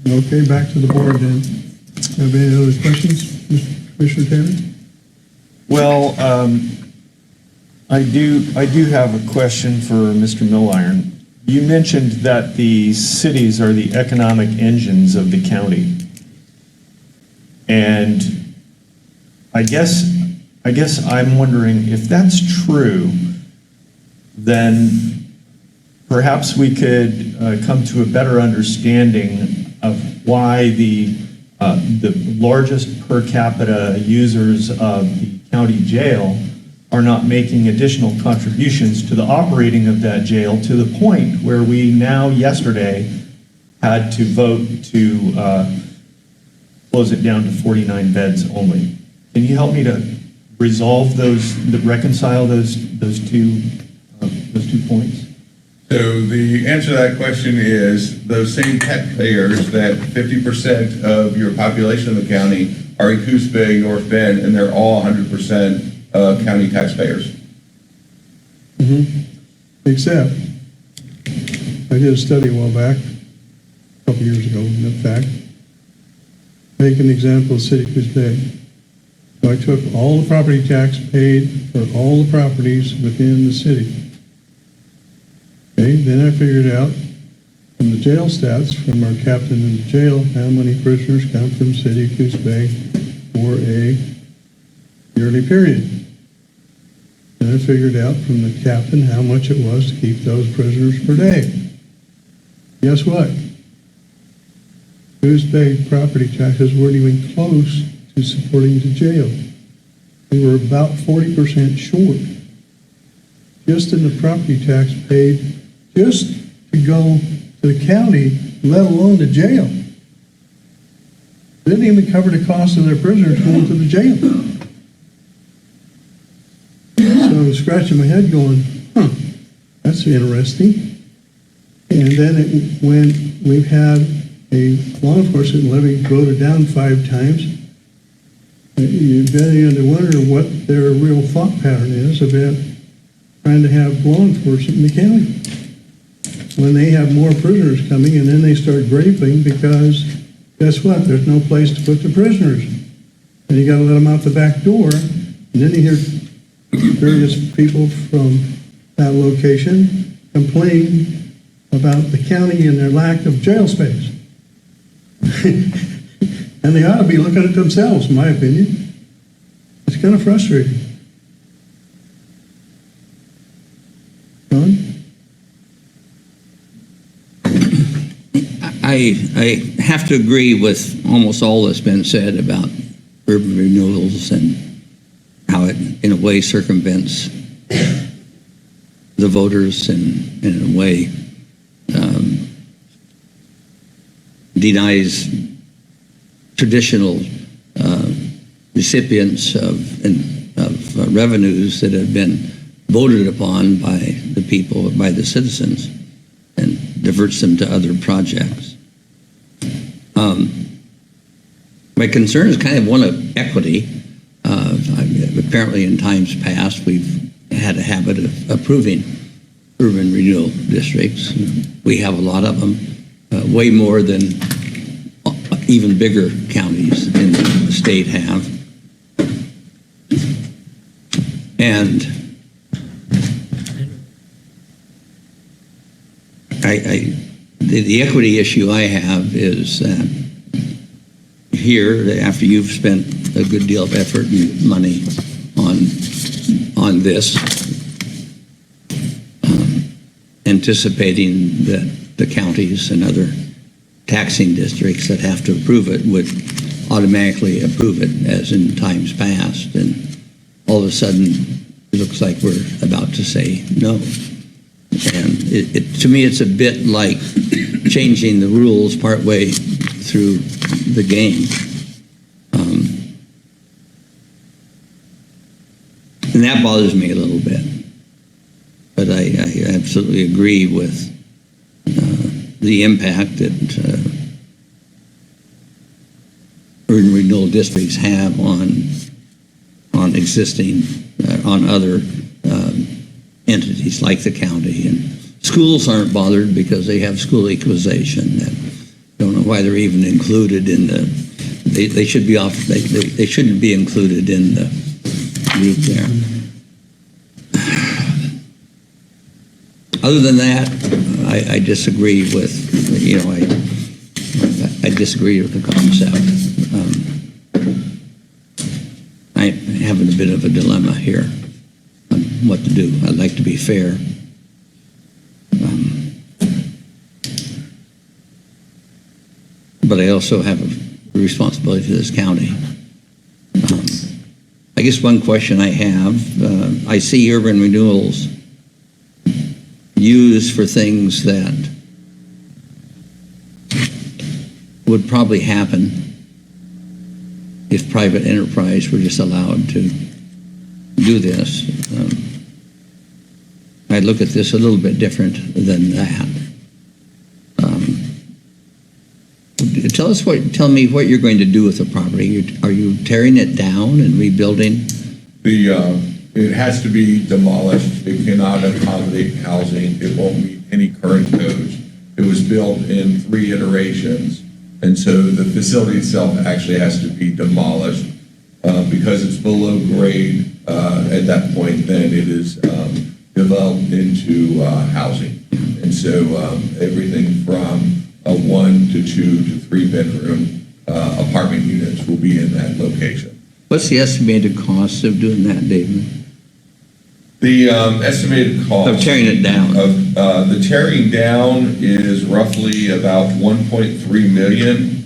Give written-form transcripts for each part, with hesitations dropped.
Okay, back to the board then. Have any other questions, Commissioner Taylor? Well, I do have a question for Mr. Milliron. You mentioned that the cities are the economic engines of the county. And I guess I'm wondering if that's true, then perhaps we could come to a better understanding of why the largest per capita users of the county jail are not making additional contributions to the operating of that jail, to the point where we now yesterday had to vote to close it down to 49 beds only. Can you help me to resolve reconcile those two points? So the answer to that question is those same taxpayers, that 50% of your population of the county are in Coos Bay, North Bend, and they're all 100% county taxpayers. Except, I did a study a while back, a couple years ago, in fact. Take an example of City of Coos Bay. So I took all the property tax paid for all the properties within the city. Okay, then I figured out from the jail stats, from our captain in the jail, how many prisoners come from City of Coos Bay for a yearly period. Then I figured out from the captain how much it was to keep those prisoners per day. Guess what? Coos Bay property taxes weren't even close to supporting the jail. We were about 40% short just in the property tax paid just to go to the county, let alone the jail. They didn't even cover the cost of their prisoners going to the jail. So I was scratching my head going, that's interesting. And then when we've had a law enforcement levy voted down 5 times, you begin to wonder what their real thought pattern is about trying to have law enforcement in the county when they have more prisoners coming, and then they start graping because guess what? There's no place to put the prisoners, and you got to let them out the back door. And then you hear various people from that location complain about the county and their lack of jail space. And they ought to be looking at themselves, in my opinion. It's kind of frustrating. John? I have to agree with almost all that's been said about urban renewals and how it, in a way, circumvents the voters and in a way, denies traditional recipients of revenues that have been voted upon by the people, by the citizens, and diverts them to other projects. My concern is kind of one of equity. Apparently in times past, we've had a habit of approving urban renewal districts. We have a lot of them, way more than even bigger counties in the state have. And the equity issue I have is that here, after you've spent a good deal of effort and money on this, anticipating that the counties and other taxing districts that have to approve it would automatically approve it as in times past, and all of a sudden it looks like we're about to say no. And to me, it's a bit like changing the rules partway through the game. And that bothers me a little bit. But I absolutely agree with the impact that urban renewal districts have on existing, on other entities like the county. And schools aren't bothered because they have school equalization that don't why they're even included in the, they should be off, they shouldn't be included in the group there. Other than that, I disagree with, I disagree with the concept. I'm having a bit of a dilemma here on what to do. I'd like to be fair. But I also have a responsibility to this county. I guess one question I have, I see urban renewals used for things that would probably happen if private enterprise were just allowed to do this. I look at this a little bit different than that. Tell me what you're going to do with the property. Are you tearing it down and rebuilding? It has to be demolished. It cannot accommodate housing. It won't meet any current codes. It was built in 3 iterations, and so the facility itself actually has to be demolished because it's below grade at that point. Then it is developed into housing, and so everything from a 1 to 2 to 3 bedroom apartment units will be in that location. What's the estimated cost of doing that, David? The estimated cost Of tearing it down. of the tearing down is roughly about 1.3 million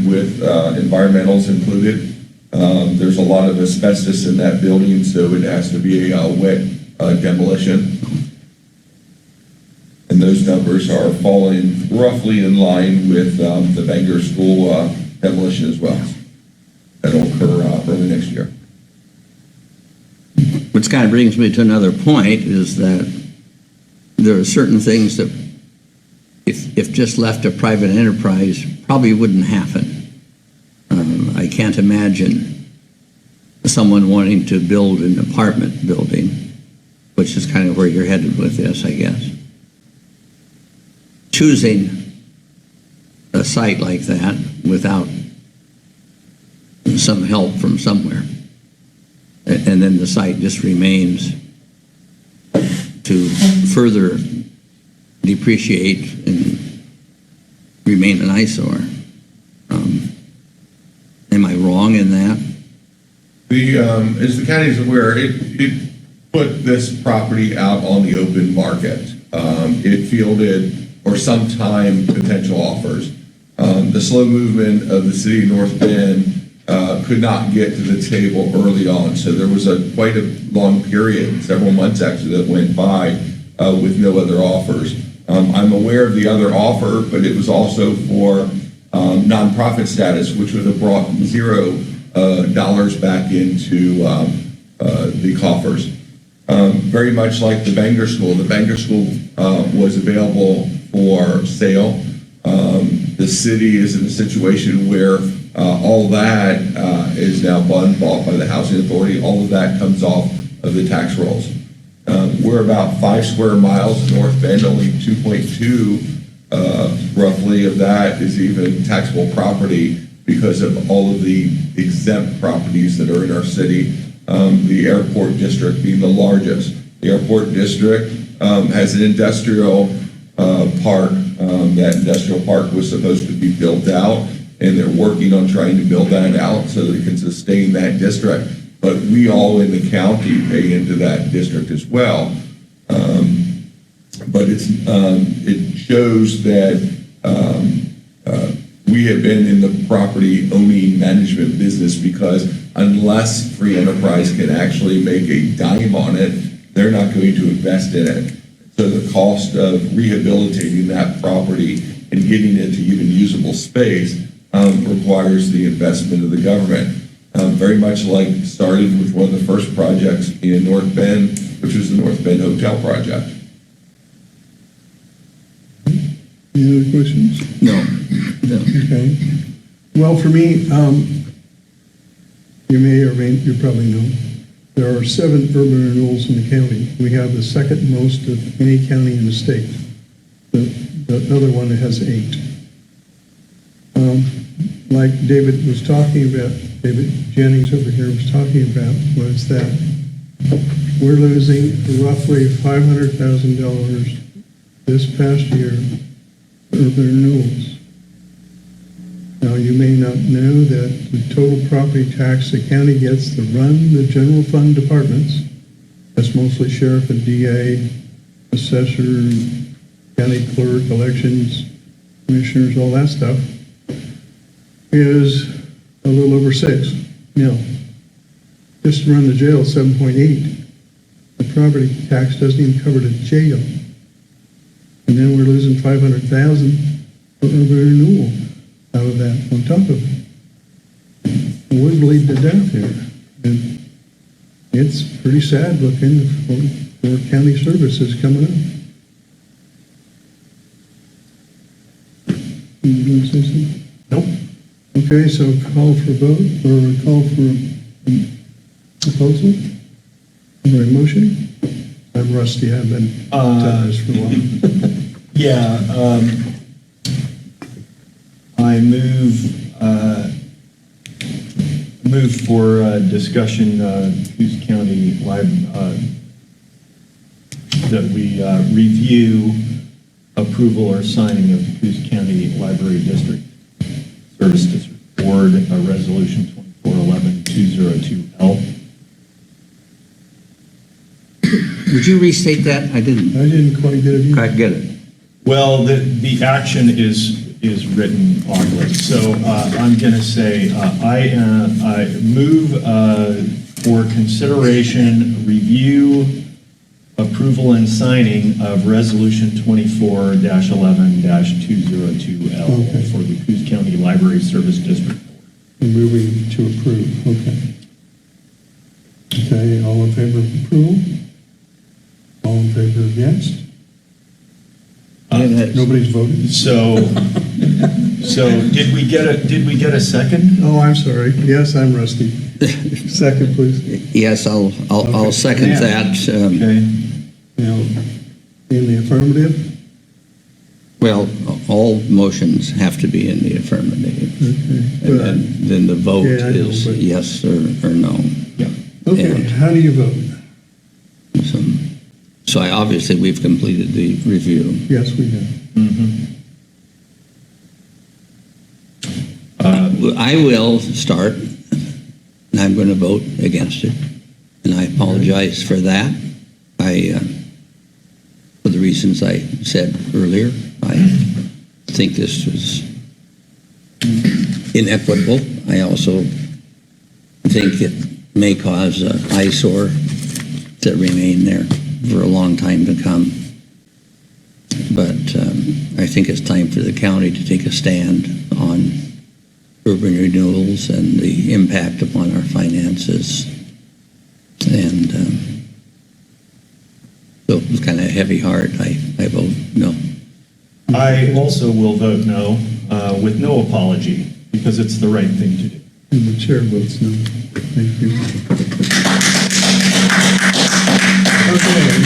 with environmentals included. There's a lot of asbestos in that building, so it has to be a wet demolition. And those numbers are falling roughly in line with the Bangor School demolition as well. That'll occur early next year. Which kind of brings me to another point, is that there are certain things that if just left to private enterprise probably wouldn't happen. I can't imagine someone wanting to build an apartment building, which is kind of where you're headed with this, I guess. Choosing a site like that without some help from somewhere, and then the site just remains to further depreciate and remain an eyesore. Am I wrong in that? As the county is aware, it put this property out on the open market. It fielded for some time potential offers. The slow movement of the city of North Bend could not get to the table early on. So there was quite a long period, several months actually, that went by with no other offers. I'm aware of the other offer, but it was also for nonprofit status, which would have brought $0 back into the coffers. Very much like the Bangor School. The Bangor School was available for sale. The city is in a situation where all that is now bought by the Housing Authority. All of that comes off of the tax rolls. We're about 5 square miles in North Bend, only 2.2 roughly of that is even taxable property because of all of the exempt properties that are in our city. The airport district being the largest. The airport district has an industrial park. That industrial park was supposed to be built out, and they're working on trying to build that out so they can sustain that district. But we all in the county pay into that district as well. But it shows that we have been in the property owning management business, because unless free enterprise can actually make a dime on it, they're not going to invest in it. So the cost of rehabilitating that property and getting it to even usable space requires the investment of the government. Very much like started with one of the first projects in North Bend, which was the North Bend Hotel project. Any other questions? No. Okay. Well, for me, you may or you probably know, there are 7 urban renewals in the county. We have the second most of any county in the state. The other one has 8. like David was talking about, David Jennings over here was talking about, was that we're losing roughly $500,000 this past year for urban renewals. Now, you may not know that the total property tax the county gets to run the general fund departments, that's mostly sheriff and DA, assessor, county clerk, elections, commissioners, all that stuff, is a little over $6 million. Just to run the jail, 7.8. The property tax doesn't even cover the jail. And then we're losing 500,000 for urban renewal out of that on top of it. And we're bleeding to death here. And it's pretty sad looking for county services coming up. You going to say something? Nope. Okay, so call for vote, or a call for a proposal? Or a motion? I'm rusty, I've been doing this for a while. Yeah, I move for discussion, Coos County that we review approval or signing of the Coos County Library District Service District Board, Resolution 2411-202L. Would you restate that? I didn't Quite get it. quite get it. Well, the action is written oddly, so I'm going to say I move for consideration, review, approval, and signing of Resolution 24-11-202L Okay. for the Coos County Library Service District Board. Moving to approve, okay. Okay, all in favor of approval? All in favor of yes? Nobody's voted? So did we get a second? Oh, I'm sorry. Yes, I'm rusty. Second, please. Yes, I'll second Yeah. that. Okay. Now, in the affirmative? Well, all motions have to be in the affirmative. Okay. And then the vote Yeah, I know, is but- yes or no. Yeah. Okay, And- how do you vote? So obviously, we've completed the review. Yes, we have. I will start, and I'm going to vote against it. And I apologize for that. For the reasons I said earlier, I think this was inequitable. I also think it may cause an eyesore to remain there for a long time to come. But I think it's time for the county to take a stand on urban renewals and the impact upon our finances. And so it's kind of a heavy heart. I vote no. I also will vote no, with no apology, because it's the right thing to do. And the chair votes no. Thank you. Okay.